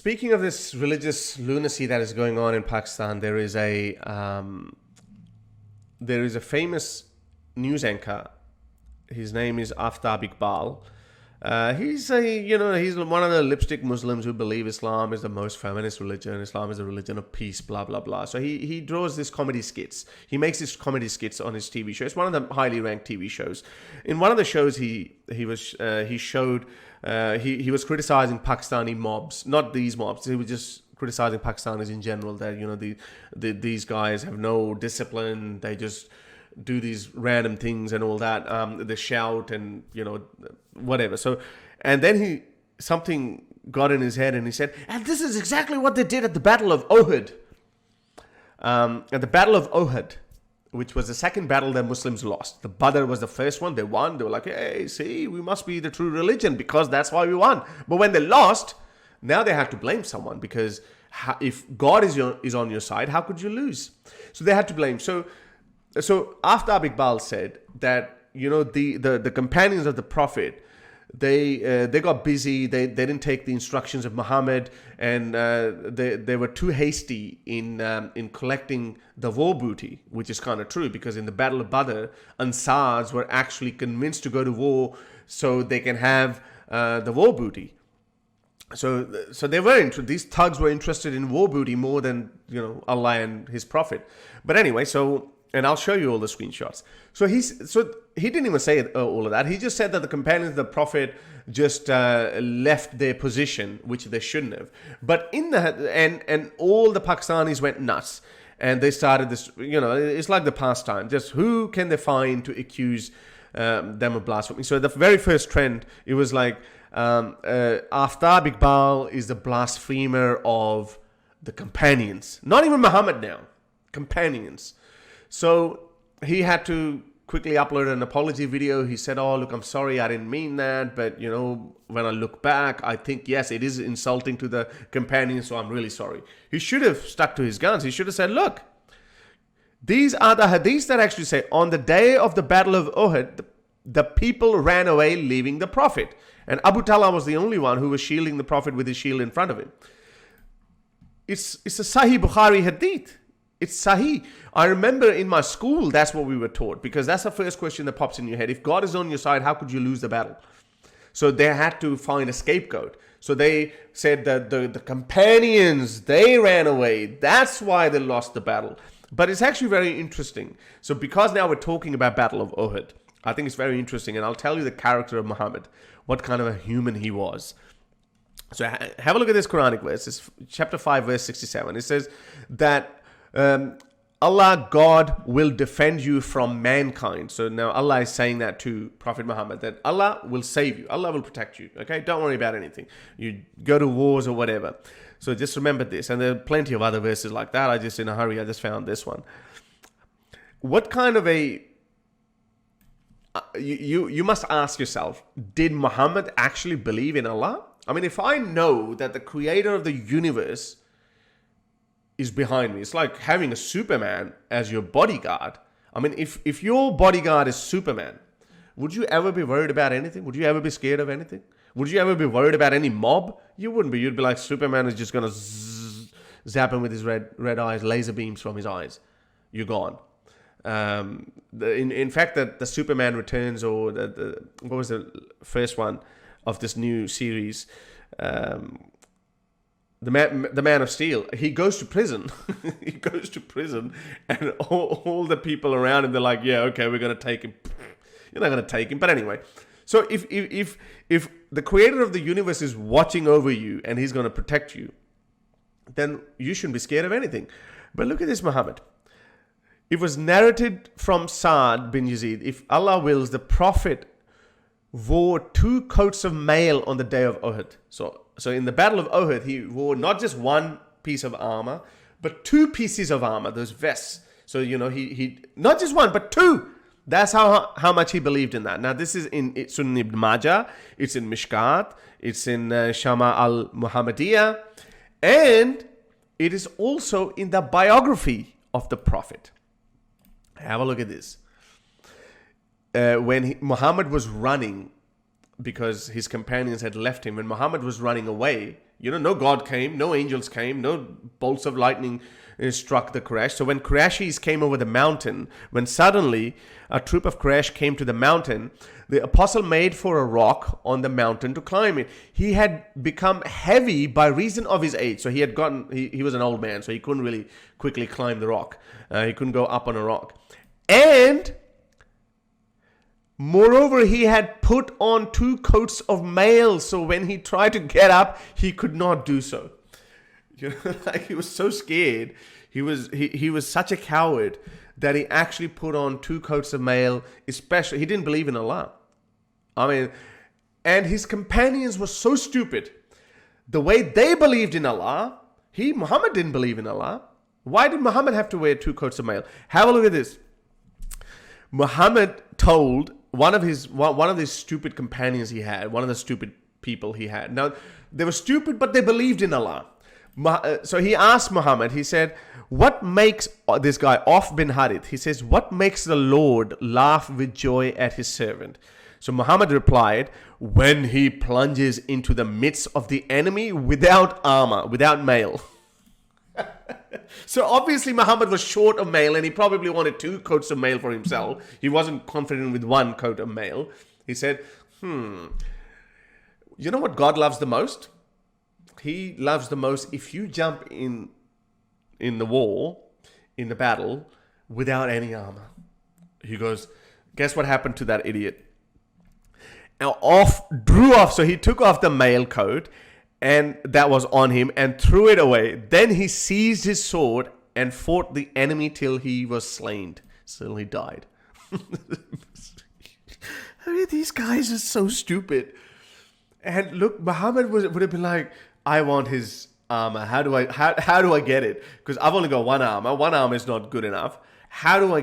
Speaking of this religious lunacy that is going on in Pakistan, there is a famous news anchor. His name is Aftab Iqbal. He's one of the lipstick Muslims who believe Islam is the most feminist religion. Islam is the religion of peace, blah blah blah. So he draws these comedy skits. He makes these comedy skits on his TV show. It's one of the highly ranked TV shows. In one of the shows, he was criticizing Pakistani mobs, not these mobs. He was just criticizing Pakistanis in general. That these guys have no discipline. They just do these random things and all that. They shout and whatever. So, and then something got in his head and he said, and this is exactly what they did at the Battle of Uhud. At the Battle of Uhud, which was the second battle that Muslims lost. The Badr was the first one. They won. They were like, hey, see, we must be the true religion because that's why we won. But when they lost, now they had to blame someone because if God is on your side, how could you lose? So they had to blame. So Aftab Iqbal said that the companions of the Prophet, they got busy. They didn't take the instructions of Muhammad, and they were too hasty in collecting the war booty, which is kind of true because in the Battle of Badr, Ansars were actually convinced to go to war so they can have the war booty. So these thugs were interested in war booty more than Allah and His Prophet. But anyway, and I'll show you all the screenshots. So he didn't even say all of that. He just said that the companions of the Prophet just left their position, which they shouldn't have. But and all the Pakistanis went nuts, and they started this. It's like the pastime. Just who can they find to accuse them of blasphemy? So the very first trend, it was like Aftab Iqbal is the blasphemer of the companions, not even Muhammad now, companions. So he had to quickly upload an apology video. He said, oh, look, I'm sorry, I didn't mean that. But, when I look back, I think, yes, it is insulting to the companions, so I'm really sorry. He should have stuck to his guns. He should have said, look, these are the hadiths that actually say, on the day of the Battle of Uhud, the people ran away leaving the Prophet. And Abu Talha was the only one who was shielding the Prophet with his shield in front of him. It's a Sahih Bukhari hadith. It's Sahih. I remember in my school, that's what we were taught, because that's the first question that pops in your head. If God is on your side, how could you lose the battle? So they had to find a scapegoat. So they said that the companions, they ran away. That's why they lost the battle. But it's actually very interesting. So because now we're talking about Battle of Uhud, I think it's very interesting. And I'll tell you the character of Muhammad, what kind of a human he was. So have a look at this Quranic verse. It's chapter 5, verse 67. It says that Allah, God, will defend you from mankind. So now Allah is saying that to Prophet Muhammad, that Allah will save you. Allah will protect you. Okay, don't worry about anything. You go to wars or whatever. So just remember this. And there are plenty of other verses like that. I just, in a hurry, I just found this one. What kind of a... You must ask yourself, did Muhammad actually believe in Allah? I mean, if I know that the creator of the universe is behind me, it's like having a Superman as your bodyguard. I mean, if your bodyguard is Superman, would you ever be worried about anything? Would you ever be scared of anything? Would you ever be worried about any mob? You wouldn't be. You'd be like, Superman is just going to zap him with his red eyes, laser beams from his eyes. You're gone. In fact, the Superman Returns, or what was the first one of this new series? The Man of Steel, he goes to prison. He goes to prison, and all the people around him, they're like, yeah, okay, we're going to take him. You're not going to take him. But anyway, so if the creator of the universe is watching over you and he's going to protect you, then you shouldn't be scared of anything. But look at this, Muhammad. It was narrated from Sa'd bin Yazid, if Allah wills, the Prophet wore 2 coats of mail on the day of Uhud. So in the Battle of Uhud, he wore not just one piece of armor, but 2 pieces of armor, those vests. So, he not just one, but 2. That's how much he believed in that. Now, this is in Sunan Ibn Majah, it's in Mishkat, it's in Shama al-Muhammadiyah, and it is also in the biography of the Prophet. Have a look at this. When Muhammad was running, because his companions had left him, when Muhammad was running away, No God came, no angels came, no bolts of lightning struck the Quraysh. So when Qurayshis came over the mountain, when suddenly a troop of Quraysh came to the mountain, the apostle made for a rock on the mountain to climb it. He had become heavy by reason of his age. So he was an old man, so he couldn't really quickly climb the rock. He couldn't go up on a rock. And moreover, he had put on 2 coats of mail, so when he tried to get up, he could not do so. Like he was so scared. He was such a coward that he actually put on 2 coats of mail. Especially, he didn't believe in Allah. I mean, and his companions were so stupid. The way they believed in Allah, Muhammad didn't believe in Allah. Why did Muhammad have to wear 2 coats of mail? Have a look at this. Muhammad told one of these stupid companions he had, one of the stupid people he had. Now, they were stupid, but they believed in Allah. So he asked Muhammad, he said, what makes this guy, Auf bin Harith, he says, what makes the Lord laugh with joy at his servant? So Muhammad replied, when he plunges into the midst of the enemy without armor, without mail. So obviously Muhammad was short of mail and he probably wanted 2 coats of mail for himself. He wasn't confident with 1 coat of mail. He said, you know what God loves the most? He loves the most if you jump in the war, in the battle, without any armor. He goes, guess what happened to that idiot? Now drew off, so he took off the mail coat and that was on him and threw it away. Then he seized his sword and fought the enemy till he was slain. Till he died. I mean, these guys are so stupid. And look, Muhammad would have been like, I want his armor. How do I get it? Because I've only got 1 armor. 1 armor is not good enough. How do I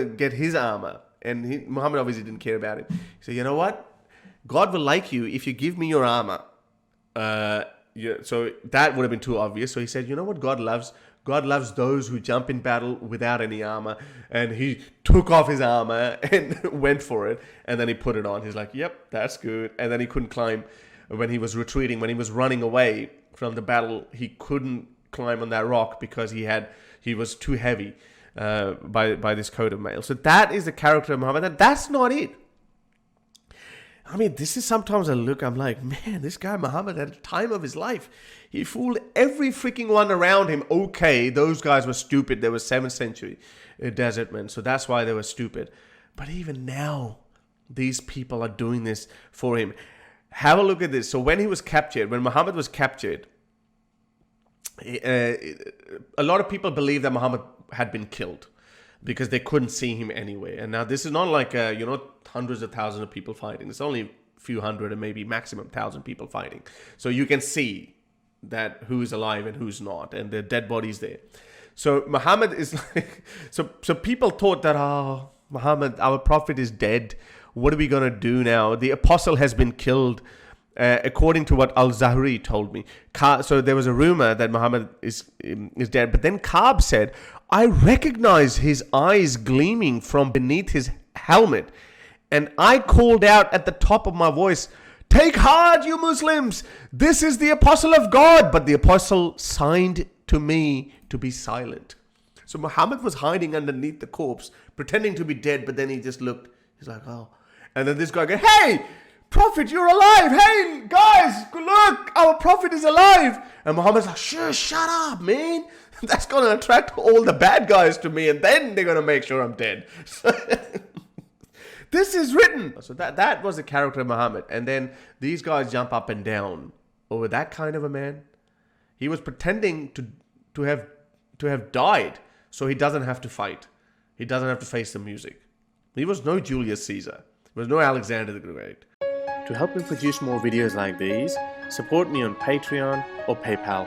get his armor? And Muhammad obviously didn't care about it. He said, you know what? God will like you if you give me your armor. So that would have been too obvious. So he said, you know what God loves? God loves those who jump in battle without any armor. And he took off his armor and went for it. And then he put it on. He's like, yep, that's good. And then he couldn't climb when he was retreating. When he was running away from the battle, he couldn't climb on that rock because he was too heavy by this coat of mail. So that is the character of Muhammad. And that's not it. I mean, this is sometimes a look, I'm like, man, this guy Muhammad at the time of his life, he fooled every freaking one around him. Okay, those guys were stupid. They were 7th century desert men, so that's why they were stupid. But even now, these people are doing this for him. Have a look at this. So when Muhammad was captured, a lot of people believe that Muhammad had been killed because they couldn't see him anyway. And now this is not like, hundreds of thousands of people fighting. It's only a few hundred and maybe maximum 1,000 people fighting. So you can see that who's alive and who's not, and the dead bodies there. So Muhammad is like, so people thought that, Muhammad, our prophet is dead. What are we going to do now? The apostle has been killed, according to what Al-Zahri told me. So there was a rumor that Muhammad is dead. But then Ka'b said, I recognize his eyes gleaming from beneath his helmet. And I called out at the top of my voice, take heart, you Muslims. This is the apostle of God. But the apostle signed to me to be silent. So Muhammad was hiding underneath the corpse, pretending to be dead. But then he just looked. He's like, oh. And then this guy goes, hey, prophet, you're alive. Hey, guys, look, our prophet is alive. And Muhammad's like, shut up, man. That's going to attract all the bad guys to me. And then they're going to make sure I'm dead. This is written. So that was the character of Muhammad. And then these guys jump up and down over that kind of a man. He was pretending to have died so he doesn't have to fight. He doesn't have to face the music. He was no Julius Caesar. He was no Alexander the Great. To help me produce more videos like these, support me on Patreon or PayPal.